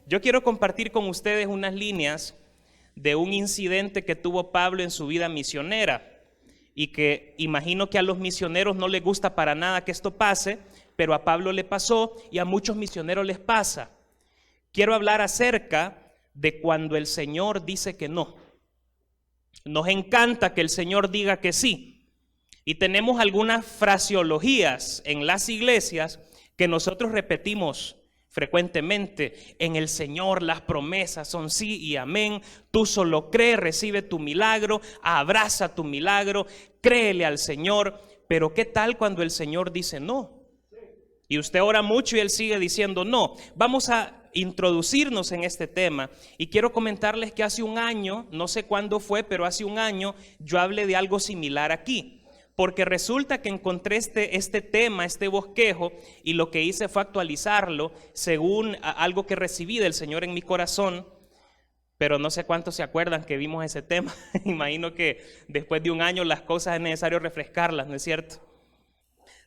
Yo quiero compartir con ustedes unas líneas de un incidente que tuvo Pablo en su vida misionera y que imagino que a los misioneros no les gusta para nada que esto pase, pero a Pablo le pasó y a muchos misioneros les pasa. Quiero hablar acerca de cuando el Señor dice que no. Nos encanta que el Señor diga que sí. Y tenemos algunas fraseologías en las iglesias que nosotros repetimos frecuentemente. En el Señor las promesas son sí y amén. Tú solo cree, recibe tu milagro, abraza tu milagro, créele al Señor. Pero ¿qué tal cuando el Señor dice no? Y usted ora mucho y Él sigue diciendo no. Vamos a introducirnos en este tema y quiero comentarles que hace un año, no sé cuándo fue, pero hace un año yo hablé de algo similar aquí. Porque resulta que encontré este tema, este bosquejo, y lo que hice fue actualizarlo según algo que recibí del Señor en mi corazón, pero no sé cuántos se acuerdan que vimos ese tema. Imagino que después de un año las cosas es necesario refrescarlas, ¿no es cierto?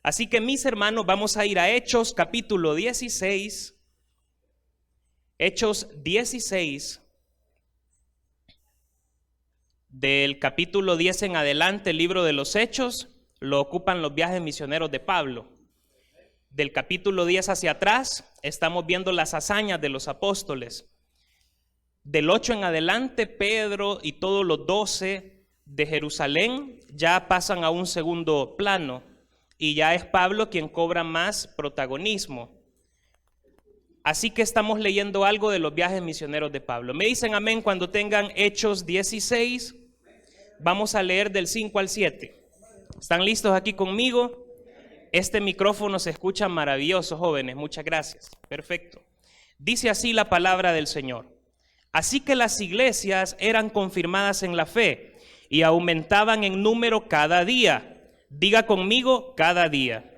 Así que mis hermanos, vamos a ir a Hechos capítulo 16, Hechos 16, del capítulo 10 en adelante. El libro de los Hechos lo ocupan los viajes misioneros de Pablo. Del capítulo 10 hacia atrás estamos viendo las hazañas de los apóstoles. Del 8 en adelante, Pedro y todos los 12 de Jerusalén ya pasan a un segundo plano y ya es Pablo quien cobra más protagonismo. Así que estamos leyendo algo de los viajes misioneros de Pablo. Me dicen amén cuando tengan Hechos 16. Vamos a leer del 5 al 7. ¿Están listos aquí conmigo? Este micrófono se escucha maravilloso, jóvenes. Muchas gracias. Perfecto. Dice así la palabra del Señor. Así que las iglesias eran confirmadas en la fe y aumentaban en número cada día. Diga conmigo, cada día.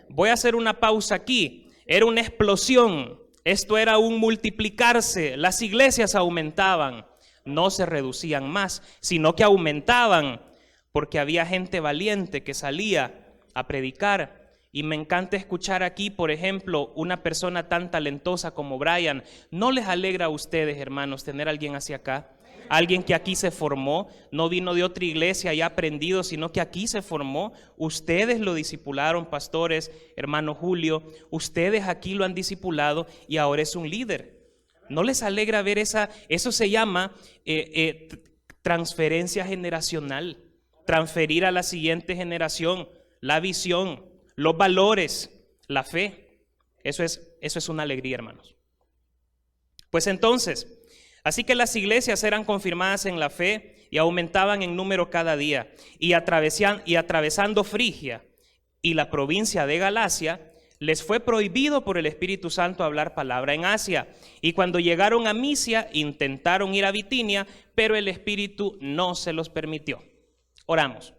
Voy a hacer una pausa aquí. Era una explosión. Esto era un multiplicarse. Las iglesias aumentaban. No se reducían más, sino que aumentaban, porque había gente valiente que salía a predicar. Y me encanta escuchar aquí, por ejemplo, una persona tan talentosa como Brian. ¿No les alegra a ustedes, hermanos, tener a alguien hacia acá? Alguien que aquí se formó, no vino de otra iglesia y ha aprendido, sino que aquí se formó. Ustedes lo discipularon, pastores, hermano Julio. Ustedes aquí lo han discipulado y ahora es un líder. ¿No les alegra ver eso se llama transferencia generacional? Transferir a la siguiente generación la visión, los valores, la fe. Eso es una alegría, hermanos. Pues entonces, así que las iglesias eran confirmadas en la fe y aumentaban en número cada día. Y atravesando Frigia y la provincia de Galacia, les fue prohibido por el Espíritu Santo hablar palabra en Asia. Y cuando llegaron a Misia, intentaron ir a Bitinia, pero el Espíritu no se los permitió. Oramos.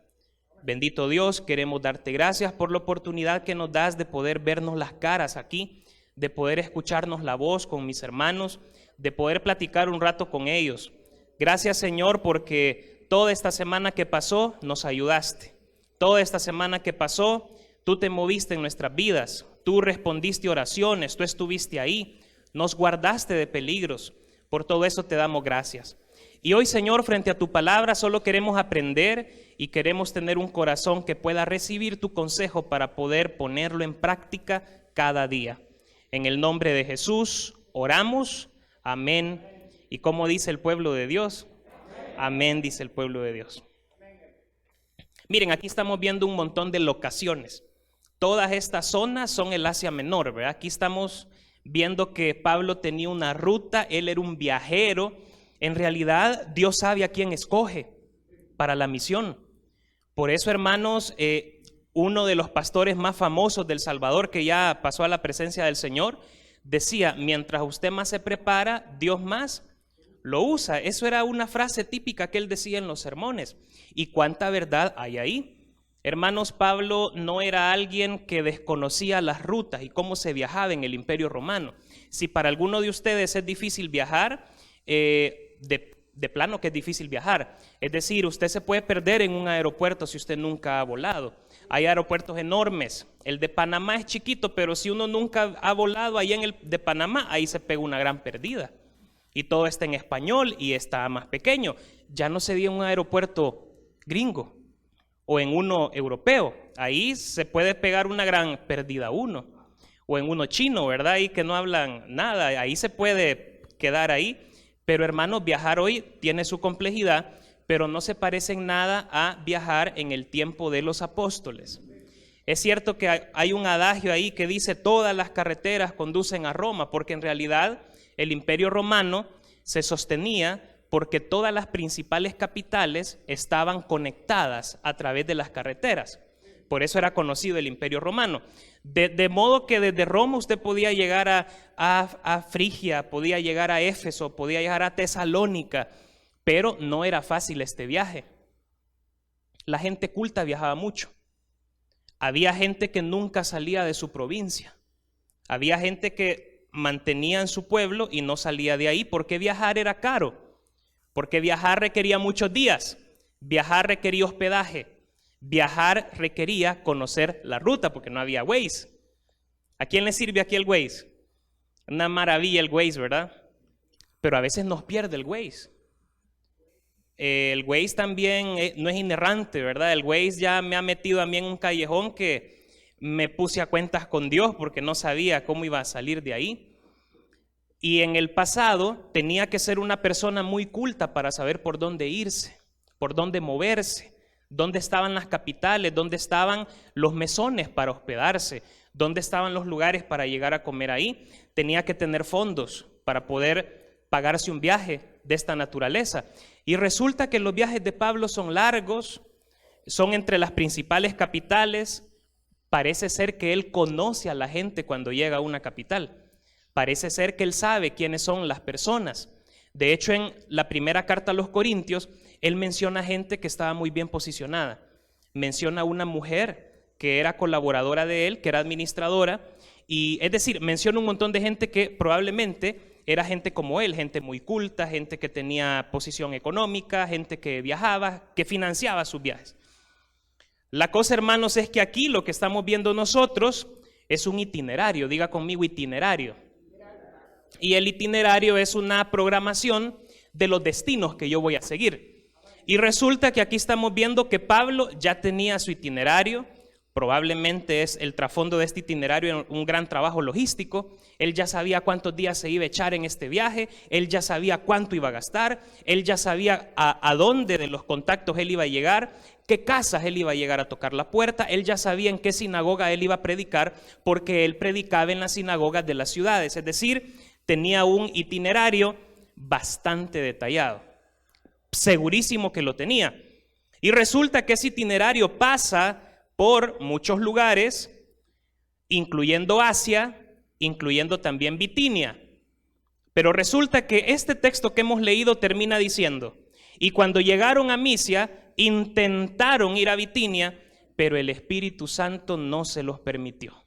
Bendito Dios, queremos darte gracias por la oportunidad que nos das de poder vernos las caras aquí, de poder escucharnos la voz con mis hermanos, de poder platicar un rato con ellos. Gracias, Señor, porque toda esta semana que pasó nos ayudaste. Toda esta semana que pasó, tú te moviste en nuestras vidas. Tú respondiste oraciones, tú estuviste ahí, nos guardaste de peligros. Por todo eso te damos gracias. Y hoy, Señor, frente a tu palabra solo queremos aprender y queremos tener un corazón que pueda recibir tu consejo para poder ponerlo en práctica cada día. En el nombre de Jesús oramos, amén. ¿Y cómo dice el pueblo de Dios? Amén, dice el pueblo de Dios. Miren, aquí estamos viendo un montón de locaciones. Todas estas zonas son el Asia Menor, ¿verdad? Aquí estamos viendo que Pablo tenía una ruta, él era un viajero. En realidad, Dios sabe a quién escoge para la misión. Por eso, hermanos, uno de los pastores más famosos del Salvador, que ya pasó a la presencia del Señor, decía, mientras usted más se prepara, Dios más lo usa. Eso era una frase típica que él decía en los sermones. ¿Y cuánta verdad hay ahí? Hermanos, Pablo no era alguien que desconocía las rutas y cómo se viajaba en el Imperio Romano. Si para alguno de ustedes es difícil viajar, de plano que es difícil viajar. Es decir, usted se puede perder en un aeropuerto si usted nunca ha volado. Hay aeropuertos enormes. El de Panamá es chiquito, pero si uno nunca ha volado ahí en el de Panamá, ahí se pega una gran perdida. Y todo está en español y está más pequeño. Ya no se diga en un aeropuerto gringo o en uno europeo. Ahí se puede pegar una gran pérdida uno. O en uno chino, ¿verdad? Ahí que no hablan nada. Ahí se puede quedar ahí. Pero hermanos, viajar hoy tiene su complejidad, pero no se parece en nada a viajar en el tiempo de los apóstoles. Es cierto que hay un adagio ahí que dice todas las carreteras conducen a Roma, porque en realidad el Imperio Romano se sostenía porque todas las principales capitales estaban conectadas a través de las carreteras. Por eso era conocido el Imperio Romano. De modo que desde Roma usted podía llegar a Frigia, podía llegar a Éfeso, podía llegar a Tesalónica, pero no era fácil este viaje. La gente culta viajaba mucho. Había gente que nunca salía de su provincia. Había gente que mantenía en su pueblo y no salía de ahí porque viajar era caro. Porque viajar requería muchos días. Viajar requería hospedaje. Viajar requería conocer la ruta porque no había Waze. ¿A quién le sirve aquí el Waze? Una maravilla el Waze, ¿verdad? Pero a veces nos pierde el Waze. El Waze también no es inerrante, ¿verdad? El Waze ya me ha metido a mí en un callejón que me puse a cuentas con Dios porque no sabía cómo iba a salir de ahí. Y en el pasado tenía que ser una persona muy culta para saber por dónde irse, por dónde moverse, dónde estaban las capitales, dónde estaban los mesones para hospedarse, dónde estaban los lugares para llegar a comer ahí. Tenía que tener fondos para poder pagarse un viaje de esta naturaleza. Y resulta que los viajes de Pablo son largos, son entre las principales capitales. Parece ser que él conoce a la gente cuando llega a una capital. Parece ser que él sabe quiénes son las personas. De hecho, en la primera carta a los Corintios, él menciona gente que estaba muy bien posicionada. Menciona una mujer que era colaboradora de él, que era administradora, y es decir, menciona un montón de gente que probablemente era gente como él, gente muy culta, gente que tenía posición económica, gente que viajaba, que financiaba sus viajes. La cosa, hermanos, es que aquí lo que estamos viendo nosotros es un itinerario. Diga conmigo itinerario. Y el itinerario es una programación de los destinos que yo voy a seguir. Y resulta que aquí estamos viendo que Pablo ya tenía su itinerario. Probablemente es el trasfondo de este itinerario un gran trabajo logístico. Él ya sabía cuántos días se iba a echar en este viaje. Él ya sabía cuánto iba a gastar. Él ya sabía a dónde de los contactos él iba a llegar, qué casas él iba a llegar a tocar la puerta. Él ya sabía en qué sinagoga él iba a predicar, porque él predicaba en las sinagogas de las ciudades. Es decir, tenía un itinerario bastante detallado. Segurísimo que lo tenía. Y resulta que ese itinerario pasa por muchos lugares, incluyendo Asia, incluyendo también Bitinia. Pero resulta que este texto que hemos leído termina diciendo: y cuando llegaron a Misia, intentaron ir a Bitinia, pero el Espíritu Santo no se los permitió.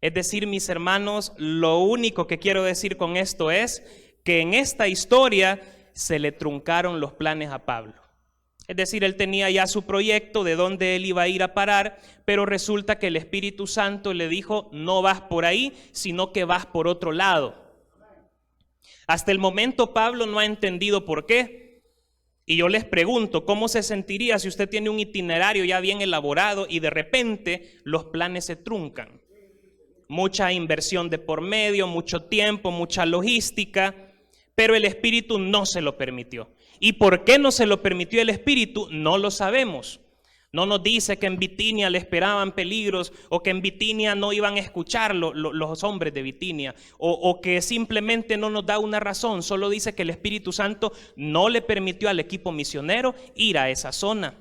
Es decir, mis hermanos, lo único que quiero decir con esto es que en esta historia se le truncaron los planes a Pablo. Es decir, él tenía ya su proyecto de dónde él iba a ir a parar, pero resulta que el Espíritu Santo le dijo: no vas por ahí, sino que vas por otro lado. Hasta el momento Pablo no ha entendido por qué. Y yo les pregunto, ¿cómo se sentiría si usted tiene un itinerario ya bien elaborado y de repente los planes se truncan? Mucha inversión de por medio, mucho tiempo, mucha logística, pero el Espíritu no se lo permitió. ¿Y por qué no se lo permitió el Espíritu? No lo sabemos. No nos dice que en Bitinia le esperaban peligros, o que en Bitinia no iban a escucharlo los hombres de Bitinia, o que simplemente no nos da una razón. Solo dice que el Espíritu Santo no le permitió al equipo misionero ir a esa zona.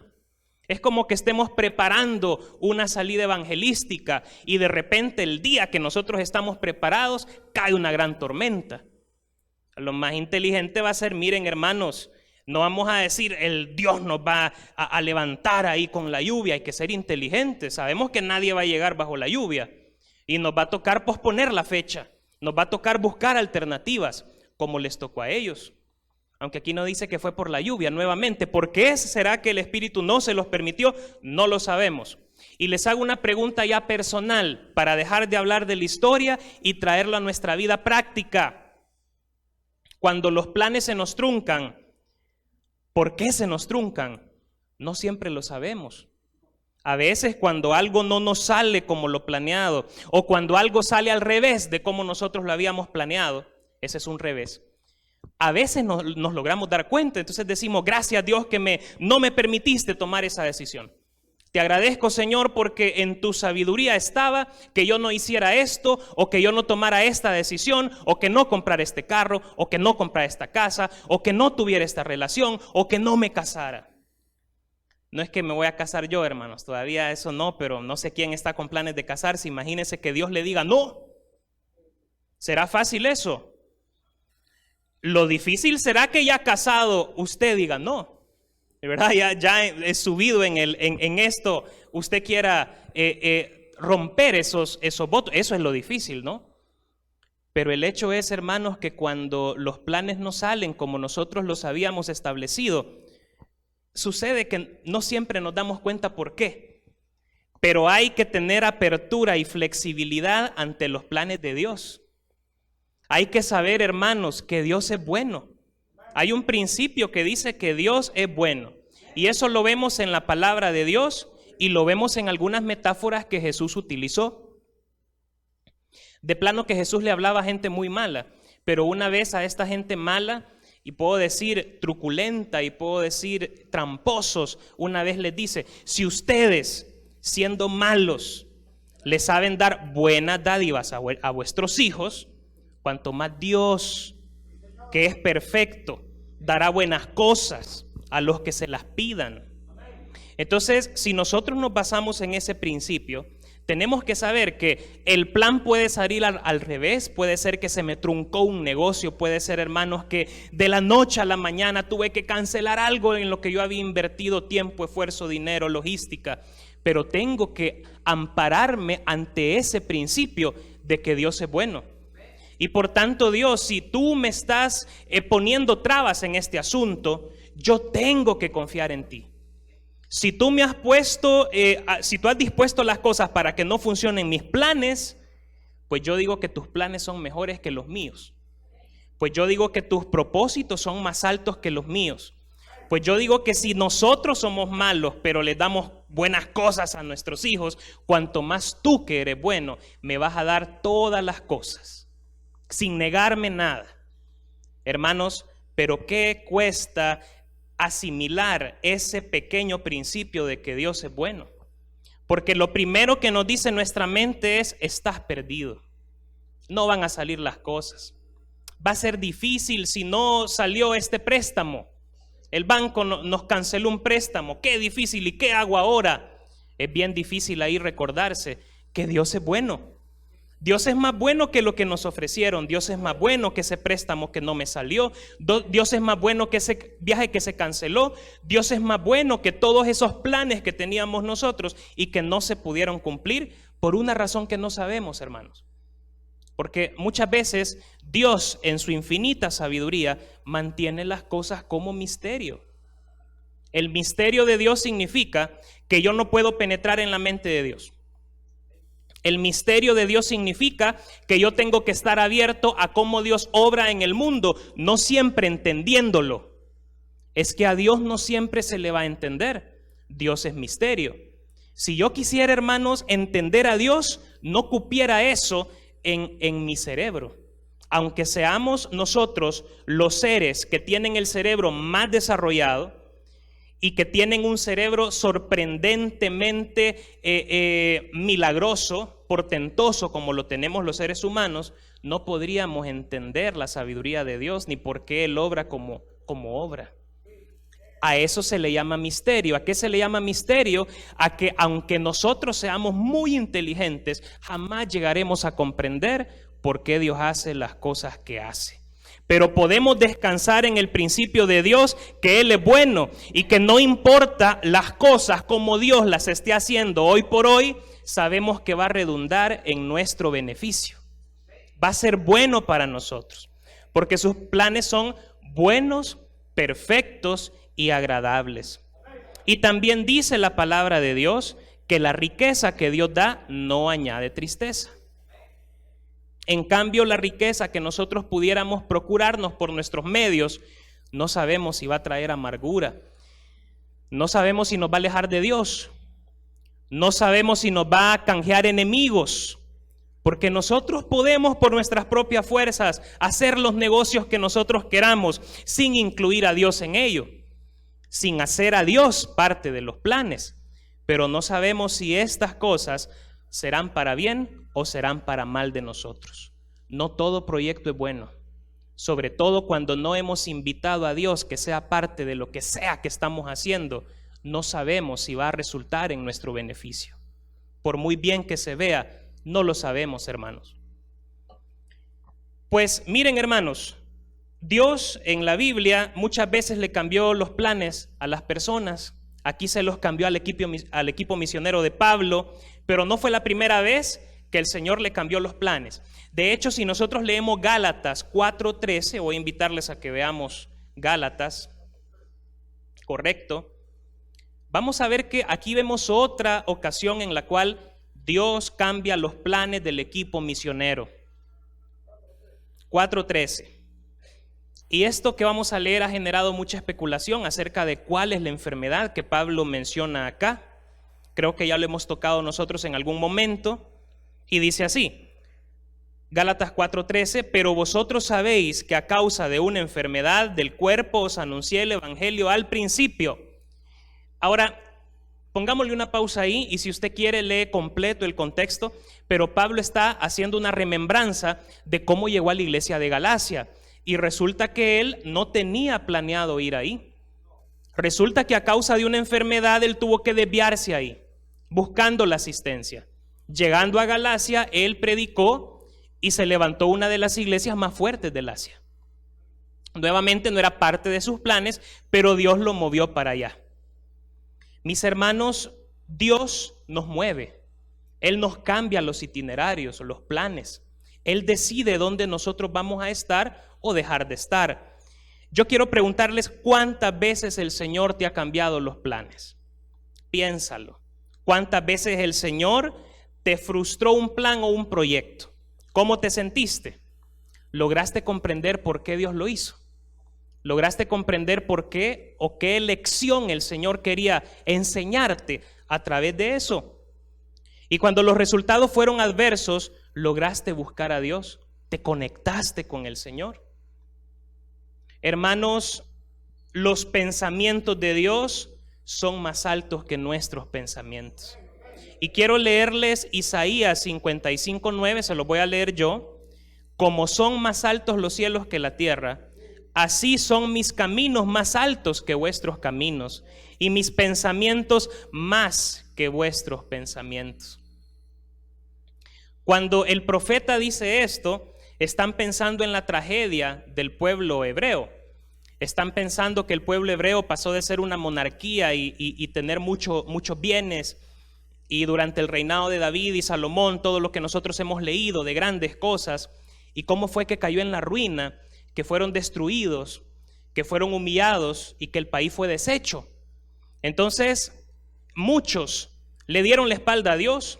Es como que estemos preparando una salida evangelística y de repente el día que nosotros estamos preparados cae una gran tormenta. Lo más inteligente va a ser: miren, hermanos, no vamos a decir el Dios nos va a levantar ahí con la lluvia. Hay que ser inteligentes. Sabemos que nadie va a llegar bajo la lluvia y nos va a tocar posponer la fecha. Nos va a tocar buscar alternativas como les tocó a ellos. Aunque aquí no dice que fue por la lluvia nuevamente. ¿Por qué será que el Espíritu no se los permitió? No lo sabemos. Y les hago una pregunta ya personal para dejar de hablar de la historia y traerlo a nuestra vida práctica. Cuando los planes se nos truncan, ¿por qué se nos truncan? No siempre lo sabemos. A veces cuando algo no nos sale como lo planeado, o cuando algo sale al revés de como nosotros lo habíamos planeado, ese es un revés. A veces nos logramos dar cuenta, entonces decimos, gracias Dios que no me permitiste tomar esa decisión. Te agradezco, Señor, porque en tu sabiduría estaba que yo no hiciera esto, o que yo no tomara esta decisión, o que no comprara este carro, o que no comprara esta casa, o que no tuviera esta relación, o que no me casara. No es que me voy a casar yo, hermanos, todavía eso no, pero no sé quién está con planes de casarse. Imagínense que Dios le diga no. ¿Será fácil eso? Lo difícil será que ya casado usted diga no. De verdad, ya he subido en esto, usted quiera romper esos votos. Eso es lo difícil, ¿no? Pero el hecho es, hermanos, que cuando los planes no salen como nosotros los habíamos establecido, sucede que no siempre nos damos cuenta por qué, pero hay que tener apertura y flexibilidad ante los planes de Dios. Hay que saber, hermanos, que Dios es bueno. Hay un principio que dice que Dios es bueno, y eso lo vemos en la palabra de Dios y lo vemos en algunas metáforas que Jesús utilizó. De plano que Jesús le hablaba a gente muy mala, pero una vez a esta gente mala, y puedo decir truculenta, y puedo decir tramposos, una vez les dice, si ustedes, siendo malos, le saben dar buenas dádivas a vuestros hijos, cuanto más Dios, que es perfecto, dará buenas cosas a los que se las pidan. Entonces, si nosotros nos basamos en ese principio, tenemos que saber que el plan puede salir al revés. Puede ser que se me truncó un negocio, puede ser, hermanos, que de la noche a la mañana tuve que cancelar algo en lo que yo había invertido tiempo, esfuerzo, dinero, logística, pero tengo que ampararme ante ese principio de que Dios es bueno. Y por tanto, Dios, si tú me estás poniendo trabas en este asunto, yo tengo que confiar en ti. Si tú me has puesto, si tú has dispuesto las cosas para que no funcionen mis planes, pues yo digo que tus planes son mejores que los míos. Pues yo digo que tus propósitos son más altos que los míos. Pues yo digo que si nosotros somos malos, pero les damos buenas cosas a nuestros hijos, cuanto más tú, que eres bueno, me vas a dar todas las cosas, sin negarme nada. Hermanos, pero ¿qué cuesta asimilar ese pequeño principio de que Dios es bueno? Porque lo primero que nos dice nuestra mente es, estás perdido, no van a salir las cosas, va a ser difícil si no salió este préstamo, el banco nos canceló un préstamo, qué difícil, ¿y qué hago ahora? Es bien difícil ahí recordarse que Dios es bueno. Dios es más bueno que lo que nos ofrecieron. Dios es más bueno que ese préstamo que no me salió. Dios es más bueno que ese viaje que se canceló. Dios es más bueno que todos esos planes que teníamos nosotros y que no se pudieron cumplir por una razón que no sabemos, hermanos. Porque muchas veces Dios, en su infinita sabiduría, mantiene las cosas como misterio. El misterio de Dios significa que yo no puedo penetrar en la mente de Dios. El misterio de Dios significa que yo tengo que estar abierto a cómo Dios obra en el mundo, no siempre entendiéndolo. Es que a Dios no siempre se le va a entender. Dios es misterio. Si yo quisiera, hermanos, entender a Dios, no cupiera eso en mi cerebro. Aunque seamos nosotros los seres que tienen el cerebro más desarrollado y que tienen un cerebro sorprendentemente milagroso, portentoso, como lo tenemos los seres humanos, no podríamos entender la sabiduría de Dios ni por qué Él obra como obra. A eso se le llama misterio. ¿A qué se le llama misterio? A que aunque nosotros seamos muy inteligentes, jamás llegaremos a comprender por qué Dios hace las cosas que hace. Pero podemos descansar en el principio de Dios, que Él es bueno y que no importa las cosas como Dios las esté haciendo hoy por hoy, sabemos que va a redundar en nuestro beneficio. Va a ser bueno para nosotros, porque sus planes son buenos perfectos y agradables. Y también dice la palabra de Dios que la riqueza que Dios da no añade tristeza. En cambio, la riqueza que nosotros pudiéramos procurarnos por nuestros medios, no sabemos si va a traer amargura, no sabemos si nos va a alejar de Dios, no sabemos si nos va a canjear enemigos, porque nosotros podemos por nuestras propias fuerzas hacer los negocios que nosotros queramos sin incluir a Dios en ello, sin hacer a Dios parte de los planes, pero no sabemos si estas cosas serán para bien o serán para mal de nosotros. No todo proyecto es bueno, sobre todo cuando no hemos invitado a Dios que sea parte de lo que sea que estamos haciendo. No sabemos si va a resultar en nuestro beneficio. Por muy bien que se vea, no lo sabemos, hermanos. Pues miren, hermanos, Dios en la Biblia muchas veces le cambió los planes a las personas. Aquí se los cambió al equipo misionero de Pablo, pero no fue la primera vez que el Señor le cambió los planes. De hecho, si nosotros leemos Gálatas 4:13, voy a invitarles a que veamos Gálatas, correcto. Vamos a ver que aquí vemos otra ocasión en la cual Dios cambia los planes del equipo misionero. 4:13. Y esto que vamos a leer ha generado mucha especulación acerca de cuál es la enfermedad que Pablo menciona acá. Creo que ya lo hemos tocado nosotros en algún momento. Y dice así, Gálatas 4:13, pero vosotros sabéis que a causa de una enfermedad del cuerpo os anuncié el evangelio al principio. Ahora, pongámosle una pausa ahí y si usted quiere lee completo el contexto, pero Pablo está haciendo una remembranza de cómo llegó a la iglesia de Galacia y resulta que él no tenía planeado ir ahí. Resulta que a causa de una enfermedad él tuvo que desviarse ahí, buscando la asistencia. Llegando a Galacia, él predicó y se levantó una de las iglesias más fuertes del Asia. Nuevamente no era parte de sus planes, pero Dios lo movió para allá. Mis hermanos, Dios nos mueve. Él nos cambia los itinerarios, los planes. Él decide dónde nosotros vamos a estar o dejar de estar. Yo quiero preguntarles cuántas veces el Señor te ha cambiado los planes. Piénsalo. ¿Cuántas veces el Señor te frustró un plan o un proyecto? ¿Cómo te sentiste? ¿Lograste comprender por qué Dios lo hizo? ¿Lograste comprender por qué o qué lección el Señor quería enseñarte a través de eso? Y cuando los resultados fueron adversos, ¿lograste buscar a Dios? ¿Te conectaste con el Señor? Hermanos, los pensamientos de Dios son más altos que nuestros pensamientos. Y quiero leerles Isaías 55:9, se los voy a leer yo. Como son más altos los cielos que la tierra, así son mis caminos más altos que vuestros caminos, y mis pensamientos más que vuestros pensamientos. Cuando el profeta dice esto, están pensando en la tragedia del pueblo hebreo. Están pensando que el pueblo hebreo pasó de ser una monarquía y tener muchos bienes. Y durante el reinado de David y Salomón, todo lo que nosotros hemos leído de grandes cosas, y cómo fue que cayó en la ruina, que fueron destruidos, que fueron humillados y que el país fue deshecho. Entonces, muchos le dieron la espalda a Dios,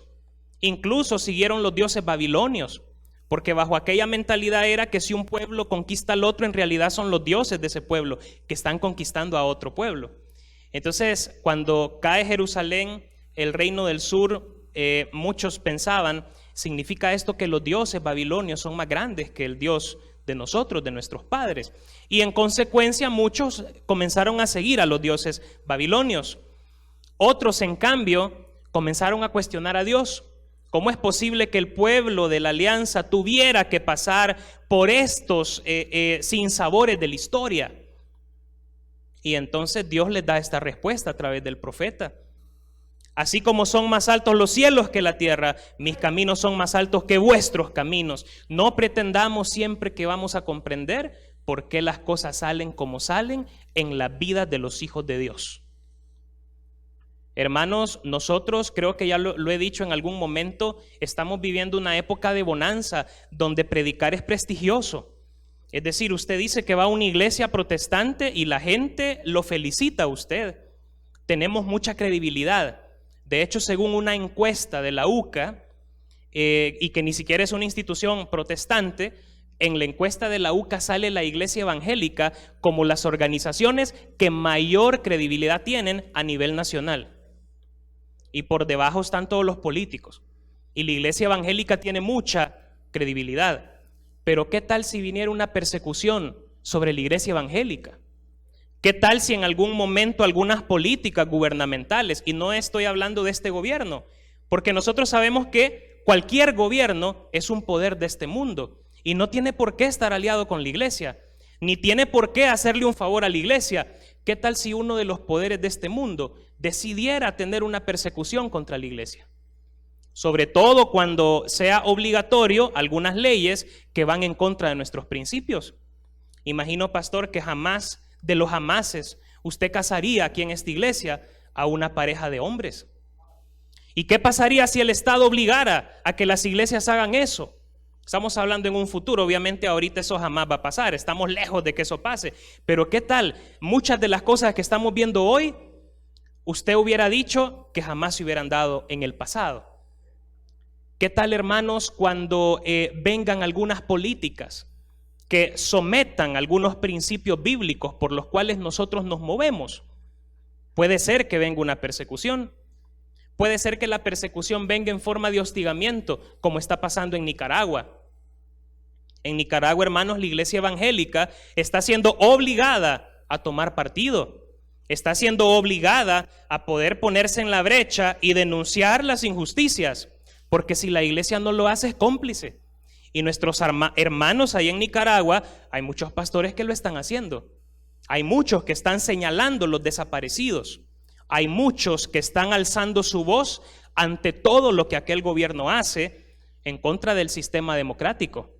incluso siguieron los dioses babilonios, porque bajo aquella mentalidad era que si un pueblo conquista al otro, en realidad son los dioses de ese pueblo que están conquistando a otro pueblo. Entonces, cuando cae Jerusalén, el reino del sur, muchos pensaban, significa esto que los dioses babilonios son más grandes que el Dios de nosotros, de nuestros padres. Y en consecuencia muchos comenzaron a seguir a los dioses babilonios. Otros, en cambio, comenzaron a cuestionar a Dios. ¿Cómo es posible que el pueblo de la alianza tuviera que pasar por estos sinsabores de la historia? Y entonces Dios les da esta respuesta a través del profeta. Así como son más altos los cielos que la tierra, mis caminos son más altos que vuestros caminos. No pretendamos siempre que vamos a comprender por qué las cosas salen como salen en la vida de los hijos de Dios. Hermanos, nosotros, creo que ya lo he dicho en algún momento, estamos viviendo una época de bonanza donde predicar es prestigioso. Es decir, usted dice que va a una iglesia protestante y la gente lo felicita a usted. Tenemos mucha credibilidad. De hecho, según una encuesta de la UCA, y que ni siquiera es una institución protestante, en la encuesta de la UCA sale la iglesia evangélica como las organizaciones que mayor credibilidad tienen a nivel nacional. Y por debajo están todos los políticos. Y la iglesia evangélica tiene mucha credibilidad. Pero ¿qué tal si viniera una persecución sobre la iglesia evangélica? ¿Qué tal si en algún momento algunas políticas gubernamentales, y no estoy hablando de este gobierno, porque nosotros sabemos que cualquier gobierno es un poder de este mundo y no tiene por qué estar aliado con la iglesia, ni tiene por qué hacerle un favor a la iglesia? ¿Qué tal si uno de los poderes de este mundo decidiera tener una persecución contra la iglesia? Sobre todo cuando sea obligatorio algunas leyes que van en contra de nuestros principios. Imagino, pastor, que jamás de los jamases usted casaría aquí en esta iglesia a una pareja de hombres. ¿Y qué pasaría si el Estado obligara a que las iglesias hagan eso? Estamos hablando en un futuro, obviamente ahorita eso jamás va a pasar, estamos lejos de que eso pase. Pero ¿qué tal? Muchas de las cosas que estamos viendo hoy, usted hubiera dicho que jamás se hubieran dado en el pasado. ¿Qué tal, hermanos, cuando vengan algunas políticas que sometan algunos principios bíblicos por los cuales nosotros nos movemos? Puede ser que venga una persecución. Puede ser que la persecución venga en forma de hostigamiento, como está pasando en Nicaragua. En Nicaragua, hermanos, la iglesia evangélica está siendo obligada a tomar partido. Está siendo obligada a poder ponerse en la brecha y denunciar las injusticias. Porque si la iglesia no lo hace, es cómplice. Y nuestros hermanos ahí en Nicaragua, hay muchos pastores que lo están haciendo. Hay muchos que están señalando los desaparecidos. Hay muchos que están alzando su voz ante todo lo que aquel gobierno hace en contra del sistema democrático.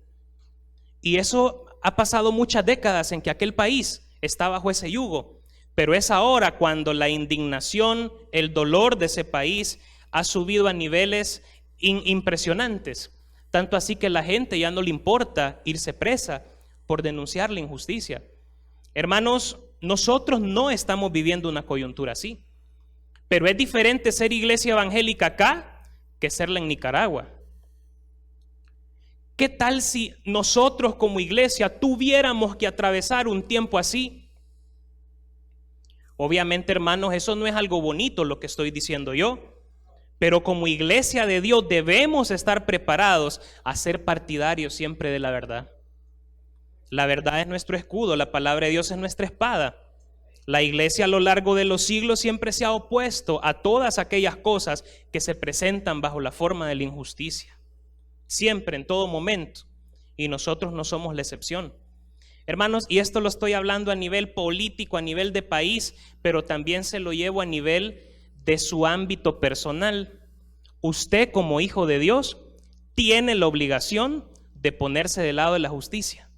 Y eso ha pasado muchas décadas en que aquel país está bajo ese yugo. Pero es ahora cuando la indignación, el dolor de ese país ha subido a niveles impresionantes, tanto así que la gente ya no le importa irse presa por denunciar la injusticia. Hermanos, nosotros no estamos viviendo una coyuntura así, pero es diferente ser iglesia evangélica acá que serla en Nicaragua. ¿Qué tal si nosotros como iglesia tuviéramos que atravesar un tiempo así? Obviamente, hermanos, eso no es algo bonito lo que estoy diciendo yo. Pero como iglesia de Dios debemos estar preparados a ser partidarios siempre de la verdad. La verdad es nuestro escudo, la palabra de Dios es nuestra espada. La iglesia a lo largo de los siglos siempre se ha opuesto a todas aquellas cosas que se presentan bajo la forma de la injusticia. Siempre, en todo momento. Y nosotros no somos la excepción. Hermanos, y esto lo estoy hablando a nivel político, a nivel de país, pero también se lo llevo a nivel de su ámbito personal. Usted como hijo de Dios tiene la obligación de ponerse del lado de la justicia.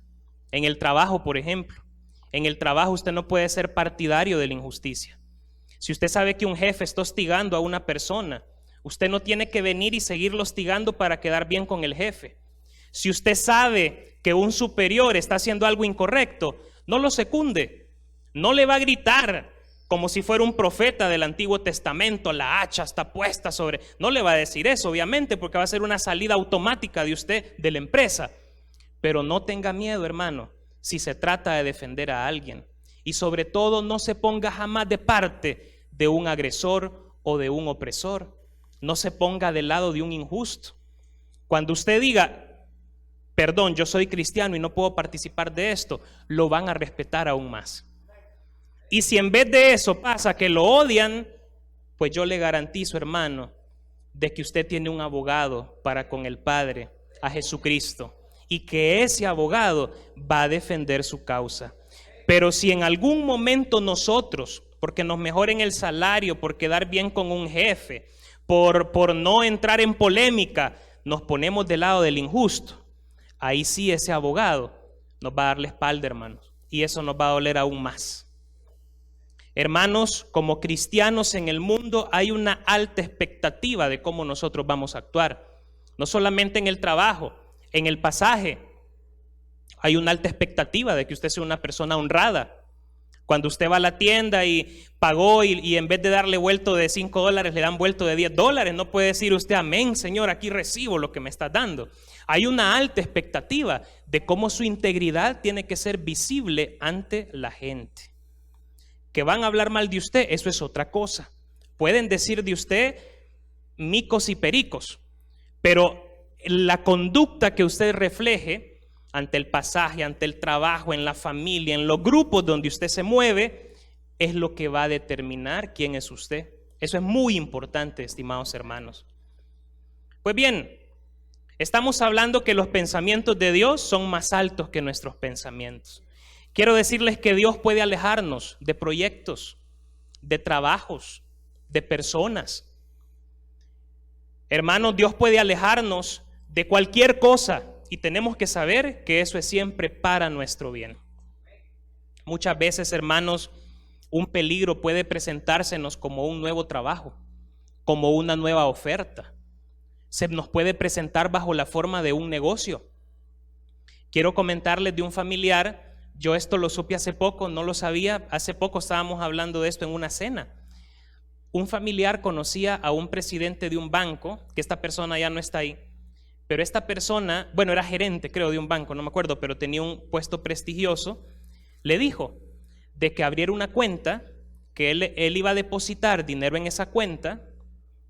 En el trabajo, por ejemplo, en el trabajo usted no puede ser partidario de la injusticia. Si usted sabe que un jefe está hostigando a una persona, usted no tiene que venir y seguirlo hostigando para quedar bien con el jefe. Si usted sabe que un superior está haciendo algo incorrecto, no lo secunde, no le va a gritar como si fuera un profeta del Antiguo Testamento, la hacha está puesta sobre... No le va a decir eso, obviamente, porque va a ser una salida automática de usted, de la empresa. Pero no tenga miedo, hermano, si se trata de defender a alguien. Y sobre todo, no se ponga jamás de parte de un agresor o de un opresor. No se ponga del lado de un injusto. Cuando usted diga, perdón, yo soy cristiano y no puedo participar de esto, lo van a respetar aún más. Y si en vez de eso pasa que lo odian, pues yo le garantizo, hermano, de que usted tiene un abogado para con el Padre, a Jesucristo, y que ese abogado va a defender su causa. Pero si en algún momento nosotros, porque nos mejoren el salario, por quedar bien con un jefe, por no entrar en polémica, nos ponemos del lado del injusto, ahí sí ese abogado nos va a dar la espalda, hermanos, y eso nos va a doler aún más. Hermanos, como cristianos en el mundo hay una alta expectativa de cómo nosotros vamos a actuar. No solamente en el trabajo, en el pasaje. Hay una alta expectativa de que usted sea una persona honrada. Cuando usted va a la tienda y pagó y en vez de darle vuelto de $5 le dan vuelto de $10, no puede decir usted, amén, Señor, aquí recibo lo que me estás dando. Hay una alta expectativa de cómo su integridad tiene que ser visible ante la gente. Que van a hablar mal de usted, eso es otra cosa. Pueden decir de usted micos y pericos, pero la conducta que usted refleje ante el pasaje, ante el trabajo, en la familia, en los grupos donde usted se mueve, es lo que va a determinar quién es usted. Eso es muy importante, estimados hermanos. Pues bien, estamos hablando que los pensamientos de Dios son más altos que nuestros pensamientos. Quiero decirles que Dios puede alejarnos de proyectos, de trabajos, de personas. Hermanos, Dios puede alejarnos de cualquier cosa. Y tenemos que saber que eso es siempre para nuestro bien. Muchas veces, hermanos, un peligro puede presentársenos como un nuevo trabajo, como una nueva oferta. Se nos puede presentar bajo la forma de un negocio. Quiero comentarles de un familiar. Yo esto lo supe hace poco, no lo sabía. Hace poco estábamos hablando de esto en una cena. Un familiar conocía a un presidente de un banco, que esta persona ya no está ahí. Pero esta persona, bueno, era gerente, creo, de un banco, no me acuerdo, pero tenía un puesto prestigioso. Le dijo de que abriera una cuenta, que él iba a depositar dinero en esa cuenta,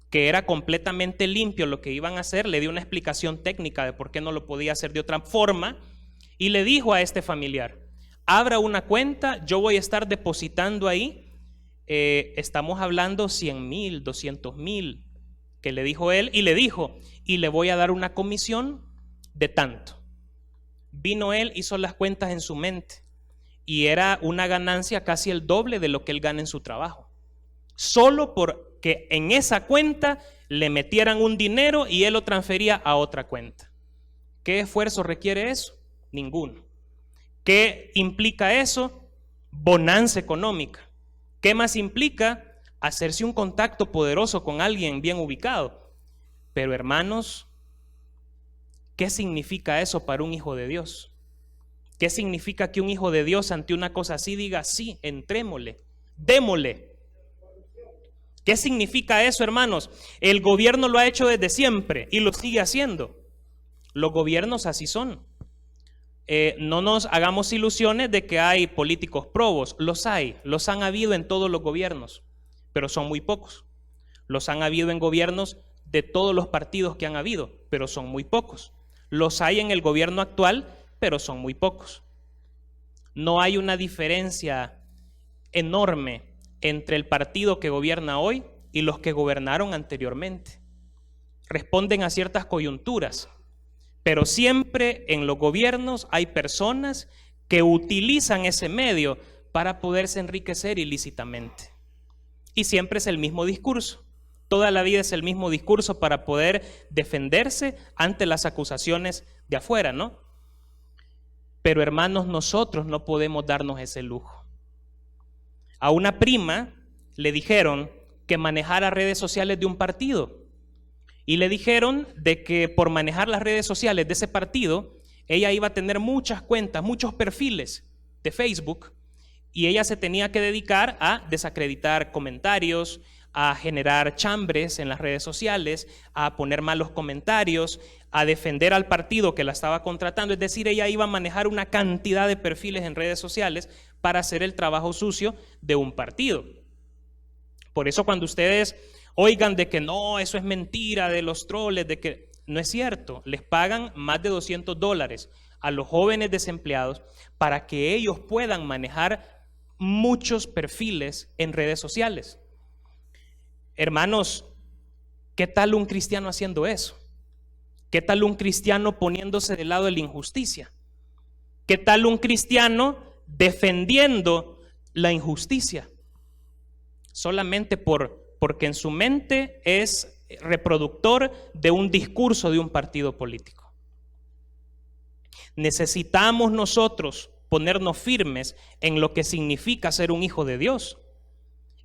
que era completamente limpio lo que iban a hacer. Le dio una explicación técnica de por qué no lo podía hacer de otra forma. Y le dijo a este familiar, abra una cuenta, yo voy a estar depositando ahí. Estamos hablando 100,000, 200,000. Que le dijo él, y le dijo, y le voy a dar una comisión de tanto. Vino él, hizo las cuentas en su mente y era una ganancia casi el doble de lo que él gana en su trabajo, solo porque en esa cuenta le metieran un dinero y él lo transfería a otra cuenta. ¿Qué esfuerzo requiere eso? Ninguno. ¿Qué implica eso? Bonanza económica. ¿Qué más implica? Hacerse un contacto poderoso con alguien bien ubicado. Pero hermanos, ¿qué significa eso para un hijo de Dios? ¿Qué significa que un hijo de Dios ante una cosa así diga, sí, entrémosle, démosle? ¿Qué significa eso, hermanos? El gobierno lo ha hecho desde siempre y lo sigue haciendo. Los gobiernos así son. No nos hagamos ilusiones de que hay políticos probos. Los hay, los han habido en todos los gobiernos, pero son muy pocos. Los han habido en gobiernos de todos los partidos que han habido, pero son muy pocos. Los hay en el gobierno actual, pero son muy pocos. No hay una diferencia enorme entre el partido que gobierna hoy y los que gobernaron anteriormente. Responden a ciertas coyunturas, pero siempre en los gobiernos hay personas que utilizan ese medio para poderse enriquecer ilícitamente. Y siempre es el mismo discurso. Toda la vida es el mismo discurso para poder defenderse ante las acusaciones de afuera, ¿no? Pero hermanos, nosotros no podemos darnos ese lujo. A una prima le dijeron que manejara redes sociales de un partido. Y le dijeron de que por manejar las redes sociales de ese partido, ella iba a tener muchas cuentas, muchos perfiles de Facebook. Y ella se tenía que dedicar a desacreditar comentarios, a generar chambres en las redes sociales, a poner malos comentarios, a defender al partido que la estaba contratando. Es decir, ella iba a manejar una cantidad de perfiles en redes sociales para hacer el trabajo sucio de un partido. Por eso cuando ustedes oigan de que no, eso es mentira, de los troles, de que no es cierto, les pagan más de $200 a los jóvenes desempleados para que ellos puedan manejar muchos perfiles en redes sociales. Hermanos, ¿qué tal un cristiano haciendo eso? ¿Qué tal un cristiano poniéndose del lado de la injusticia? ¿Qué tal un cristiano defendiendo la injusticia? Solamente porque en su mente es reproductor de un discurso de un partido político. Necesitamos nosotros ponernos firmes en lo que significa ser un hijo de Dios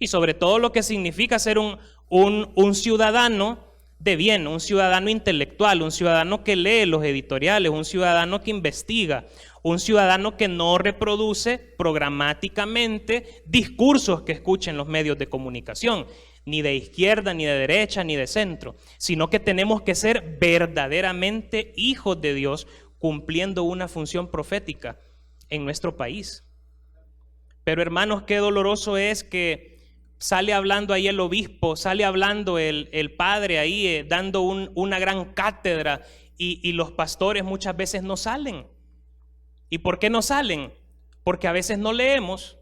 y sobre todo lo que significa ser un ciudadano de bien, un ciudadano intelectual, un ciudadano que lee los editoriales, un ciudadano que investiga, Un ciudadano que no reproduce programáticamente discursos que escuchen los medios de comunicación, ni de izquierda, ni de derecha, ni de centro, sino que tenemos que ser verdaderamente hijos de Dios, cumpliendo una función profética en nuestro país. Pero hermanos, qué doloroso es que sale hablando ahí el obispo, sale hablando el padre ahí, dando una gran cátedra, y los pastores muchas veces no salen. ¿Y por qué no salen? Porque a veces no leemos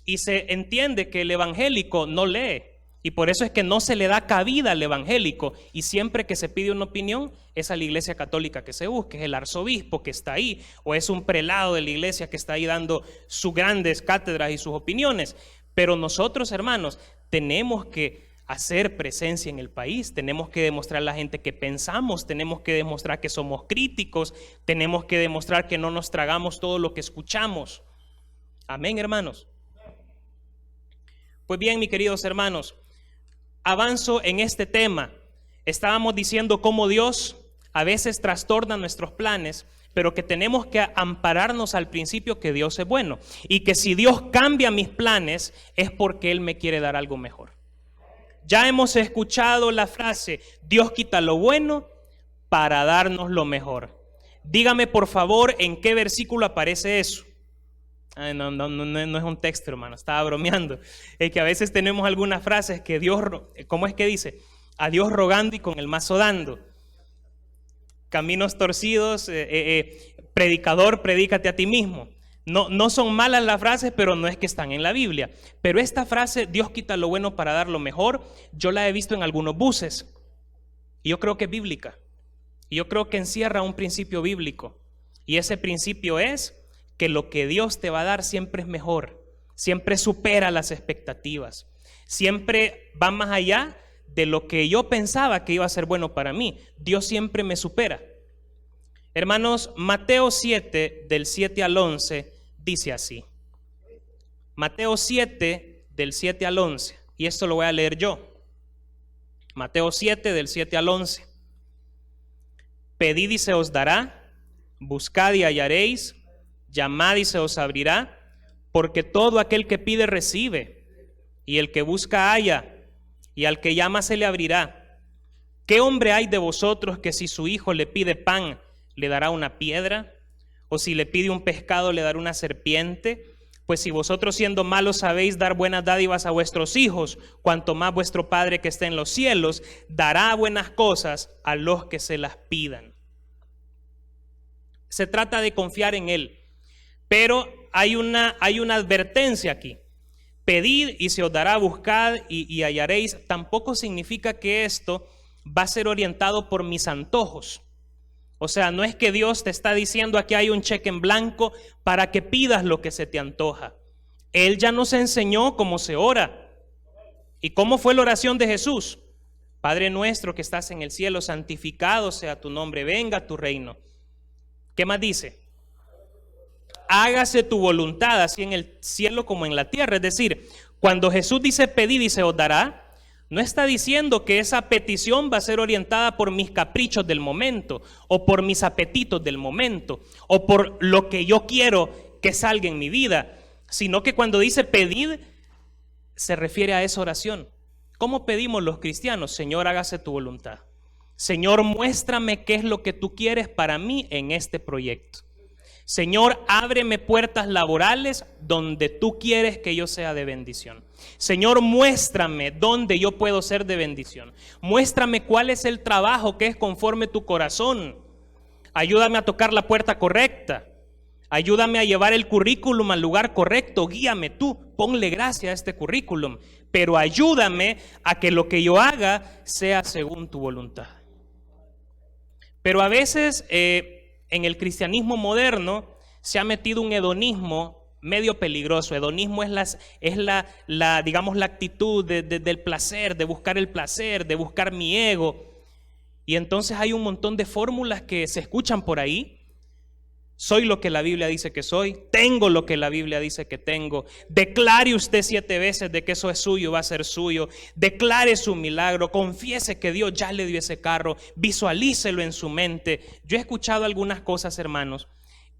y se entiende que el evangélico no lee. Y por eso es que no se le da cabida al evangélico, y siempre que se pide una opinión es a la iglesia católica que se busque, es el arzobispo que está ahí, o es un prelado de la iglesia que está ahí dando sus grandes cátedras y sus opiniones. Pero nosotros, hermanos, tenemos que hacer presencia en el país, tenemos que demostrar a la gente que pensamos, tenemos que demostrar que somos críticos, tenemos que demostrar que no nos tragamos todo lo que escuchamos. Amén, hermanos. Pues bien, mis queridos hermanos, avanzo en este tema. Estábamos diciendo cómo Dios a veces trastorna nuestros planes, pero que tenemos que ampararnos al principio que Dios es bueno, y que si Dios cambia mis planes es porque Él me quiere dar algo mejor. Ya hemos escuchado la frase, Dios quita lo bueno para darnos lo mejor. Dígame por favor en qué versículo aparece eso. No es un texto, hermano, estaba bromeando. Es que a veces tenemos algunas frases que Dios, ¿cómo es que dice? A Dios rogando y con el mazo dando. Caminos torcidos, predicador, predícate a ti mismo. No son malas las frases, pero no es que están en la Biblia. Pero esta frase, Dios quita lo bueno para dar lo mejor, yo la he visto en algunos buses. Y yo creo que es bíblica. Y yo creo que encierra un principio bíblico. Y ese principio es que lo que Dios te va a dar siempre es mejor. Siempre supera las expectativas. Siempre va más allá de lo que yo pensaba que iba a ser bueno para mí. Dios siempre me supera. Hermanos, Mateo 7, del 7 al 11, dice así. Mateo 7, del 7 al 11. Y esto lo voy a leer yo. Mateo 7, del 7 al 11. Pedid y se os dará, buscad y hallaréis, llamad y se os abrirá, porque todo aquel que pide recibe, y el que busca halla, y al que llama se le abrirá. ¿Qué hombre hay de vosotros que si su hijo le pide pan, le dará una piedra? ¿O si le pide un pescado, le dará una serpiente? Pues si vosotros siendo malos sabéis dar buenas dádivas a vuestros hijos, cuanto más vuestro Padre que está en los cielos dará buenas cosas a los que se las pidan. Se trata de confiar en Él. Pero hay una advertencia aquí. Pedid y se os dará, buscad y hallaréis. Tampoco significa que esto va a ser orientado por mis antojos. O sea, no es que Dios te está diciendo aquí hay un cheque en blanco para que pidas lo que se te antoja. Él ya nos enseñó cómo se ora. ¿Y cómo fue la oración de Jesús? Padre nuestro que estás en el cielo, santificado sea tu nombre, venga tu reino. ¿Qué más dice? Hágase tu voluntad, así en el cielo como en la tierra. Es decir, cuando Jesús dice pedid y se os dará, no está diciendo que esa petición va a ser orientada por mis caprichos del momento, o por mis apetitos del momento, o por lo que yo quiero que salga en mi vida, sino que cuando dice pedid, se refiere a esa oración. ¿Cómo pedimos los cristianos? Señor, hágase tu voluntad. Señor, muéstrame qué es lo que tú quieres para mí en este proyecto. Señor, ábreme puertas laborales donde tú quieres que yo sea de bendición. Señor, muéstrame dónde yo puedo ser de bendición. Muéstrame cuál es el trabajo que es conforme tu corazón. Ayúdame a tocar la puerta correcta. Ayúdame a llevar el currículum al lugar correcto. Guíame tú, ponle gracia a este currículum. Pero ayúdame a que lo que yo haga sea según tu voluntad. Pero a veces en el cristianismo moderno se ha metido un hedonismo medio peligroso. Hedonismo es digamos, la actitud del placer, de buscar el placer, de buscar mi ego. Y entonces hay un montón de fórmulas que se escuchan por ahí. Soy lo que la Biblia dice que soy, tengo lo que la Biblia dice que tengo. Declare usted 7 veces de que eso es suyo, va a ser suyo. Declare su milagro, confiese que Dios ya le dio ese carro, visualícelo en su mente. Yo he escuchado algunas cosas, hermanos,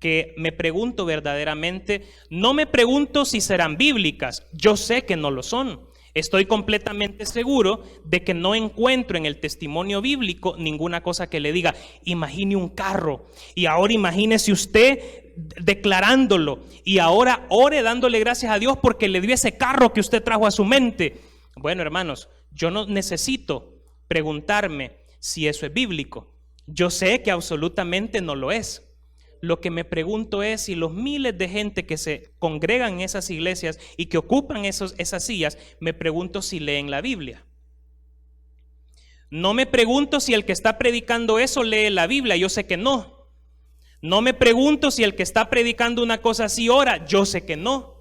que me pregunto verdaderamente, no me pregunto si serán bíblicas, yo sé que no lo son. Estoy completamente seguro de que no encuentro en el testimonio bíblico ninguna cosa que le diga, imagine un carro y ahora imagínese usted declarándolo y ahora ore dándole gracias a Dios porque le dio ese carro que usted trajo a su mente. Bueno, hermanos, yo no necesito preguntarme si eso es bíblico. Yo sé que absolutamente no lo es. Lo que me pregunto es si los miles de gente que se congregan en esas iglesias y que ocupan esas sillas, me pregunto si leen la Biblia. No me pregunto si el que está predicando eso lee la Biblia, yo sé que no. No me pregunto si el que está predicando una cosa así ora, yo sé que no.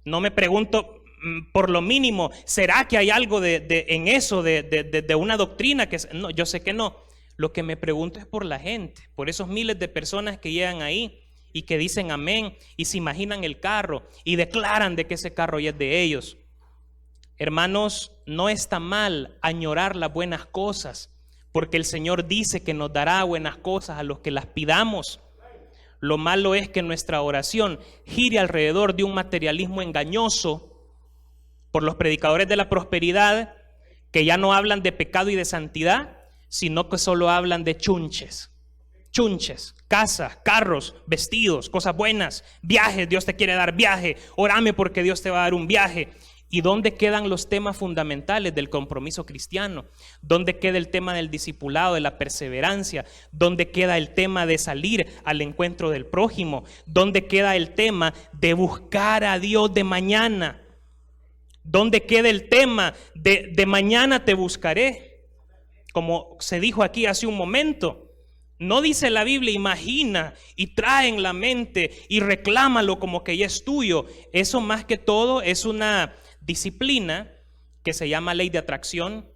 No me pregunto por lo mínimo, ¿será que hay algo en eso de una doctrina? No, yo sé que no. Lo que me pregunto es por la gente, por esos miles de personas que llegan ahí y que dicen amén y se imaginan el carro y declaran de que ese carro ya es de ellos. Hermanos, no está mal añorar las buenas cosas, porque el Señor dice que nos dará buenas cosas a los que las pidamos. Lo malo es que nuestra oración gire alrededor de un materialismo engañoso por los predicadores de la prosperidad que ya no hablan de pecado y de santidad, sino que solo hablan de chunches, casas, carros, vestidos, cosas buenas, viajes, Dios te quiere dar viaje, orame porque Dios te va a dar un viaje. ¿Y dónde quedan los temas fundamentales del compromiso cristiano? ¿Dónde queda el tema del discipulado, de la perseverancia? ¿Dónde queda el tema de salir al encuentro del prójimo? ¿Dónde queda el tema de buscar a Dios de mañana? ¿Dónde queda el tema de mañana te buscaré? Como se dijo aquí hace un momento, no dice la Biblia imagina y trae en la mente y reclámalo como que ya es tuyo. Eso más que todo es una disciplina que se llama ley de atracción,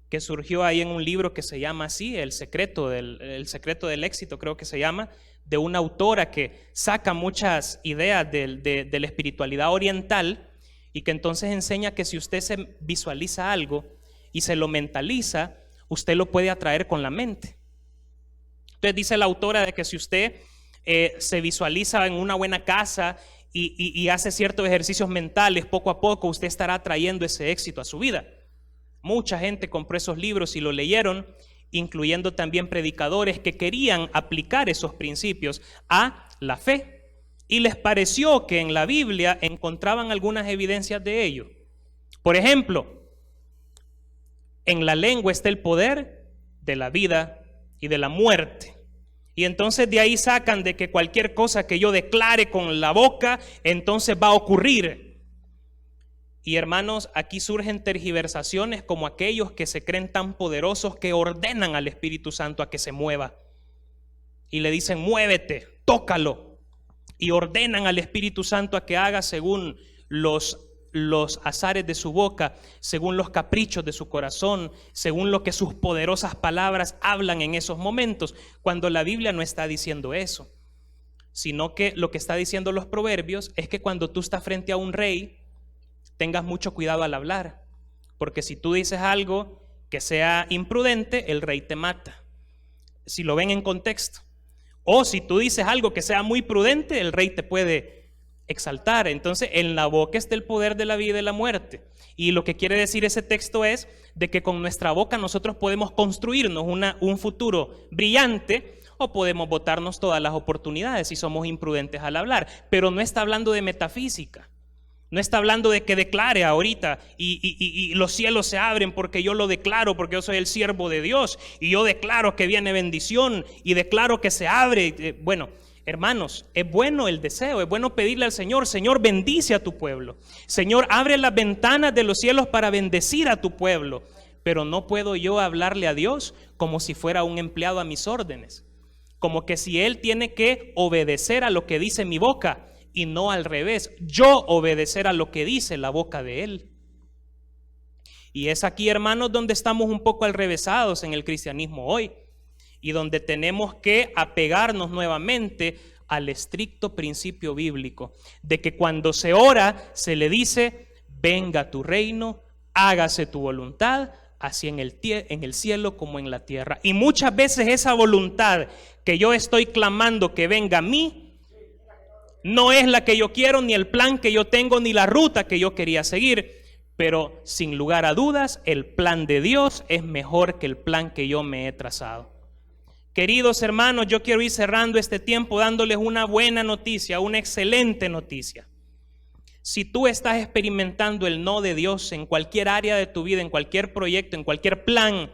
que surgió ahí en un libro que se llama así, El secreto del éxito, creo que se llama, de una autora que saca muchas ideas de la espiritualidad oriental y que entonces enseña que si usted se visualiza algo y se lo mentaliza, usted lo puede atraer con la mente. Entonces dice la autora de que si usted se visualiza en una buena casa y hace ciertos ejercicios mentales, poco a poco usted estará trayendo ese éxito a su vida. Mucha gente compró esos libros y lo leyeron, incluyendo también predicadores que querían aplicar esos principios a la fe. Y les pareció que en la Biblia encontraban algunas evidencias de ello. Por ejemplo, en la lengua está el poder de la vida y de la muerte. Y entonces de ahí sacan de que cualquier cosa que yo declare con la boca, entonces va a ocurrir. Y hermanos, aquí surgen tergiversaciones como aquellos que se creen tan poderosos que ordenan al Espíritu Santo a que se mueva. Y le dicen, muévete, tócalo. Y ordenan al Espíritu Santo a que haga según los azares de su boca, según los caprichos de su corazón, según lo que sus poderosas palabras hablan en esos momentos, cuando la Biblia no está diciendo eso, sino que lo que está diciendo los proverbios es que cuando tú estás frente a un rey, tengas mucho cuidado al hablar, porque si tú dices algo que sea imprudente, el rey te mata, si lo ven en contexto, o si tú dices algo que sea muy prudente, el rey te puede exaltar. Entonces en la boca está el poder de la vida y de la muerte, y lo que quiere decir ese texto es de que con nuestra boca nosotros podemos construirnos un futuro brillante, o podemos botarnos todas las oportunidades si somos imprudentes al hablar. Pero no está hablando de metafísica, no está hablando de que declare ahorita y los cielos se abren porque yo lo declaro, porque yo soy el siervo de Dios y yo declaro que viene bendición y declaro que se abre. Bueno, hermanos, es bueno el deseo, es bueno pedirle al Señor, Señor, bendice a tu pueblo. Señor, abre las ventanas de los cielos para bendecir a tu pueblo. Pero no puedo yo hablarle a Dios como si fuera un empleado a mis órdenes, como que si Él tiene que obedecer a lo que dice mi boca y no al revés, yo obedecer a lo que dice la boca de Él. Y es aquí, hermanos, donde estamos un poco alrevesados en el cristianismo hoy, y donde tenemos que apegarnos nuevamente al estricto principio bíblico de que cuando se ora se le dice, venga tu reino, hágase tu voluntad, así en el cielo como en la tierra. Y muchas veces esa voluntad que yo estoy clamando que venga a mí, no es la que yo quiero, ni el plan que yo tengo, ni la ruta que yo quería seguir. Pero sin lugar a dudas, el plan de Dios es mejor que el plan que yo me he trazado. Queridos hermanos, yo quiero ir cerrando este tiempo dándoles una buena noticia, una excelente noticia. Si tú estás experimentando el no de Dios en cualquier área de tu vida, en cualquier proyecto, en cualquier plan,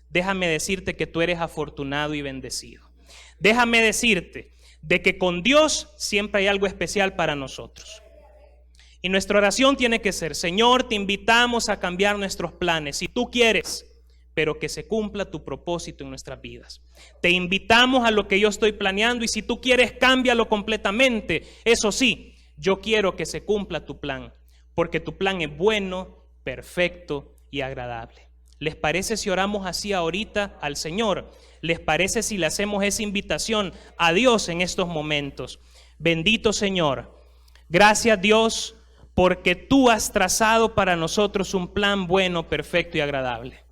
déjame decirte que tú eres afortunado y bendecido. Déjame decirte de que con Dios siempre hay algo especial para nosotros. Y nuestra oración tiene que ser: Señor, te invitamos a cambiar nuestros planes, si tú quieres, pero que se cumpla tu propósito en nuestras vidas. Te invitamos a lo que yo estoy planeando, y si tú quieres, cámbialo completamente. Eso sí, yo quiero que se cumpla tu plan, porque tu plan es bueno, perfecto y agradable. ¿Les parece si oramos así ahorita al Señor? ¿Les parece si le hacemos esa invitación a Dios en estos momentos? Bendito Señor, gracias Dios, porque tú has trazado para nosotros un plan bueno, perfecto y agradable.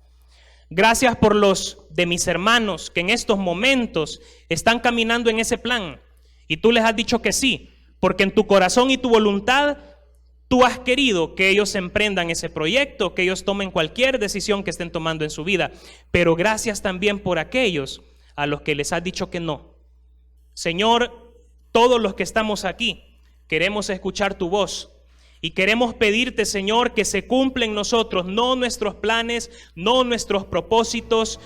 Gracias por los de mis hermanos que en estos momentos están caminando en ese plan, y tú les has dicho que sí, porque en tu corazón y tu voluntad tú has querido que ellos emprendan ese proyecto, que ellos tomen cualquier decisión que estén tomando en su vida. Pero gracias también por aquellos a los que les has dicho que no. Señor, todos los que estamos aquí queremos escuchar tu voz. Y queremos pedirte, Señor, que se cumplen en nosotros, no nuestros planes, no nuestros propósitos,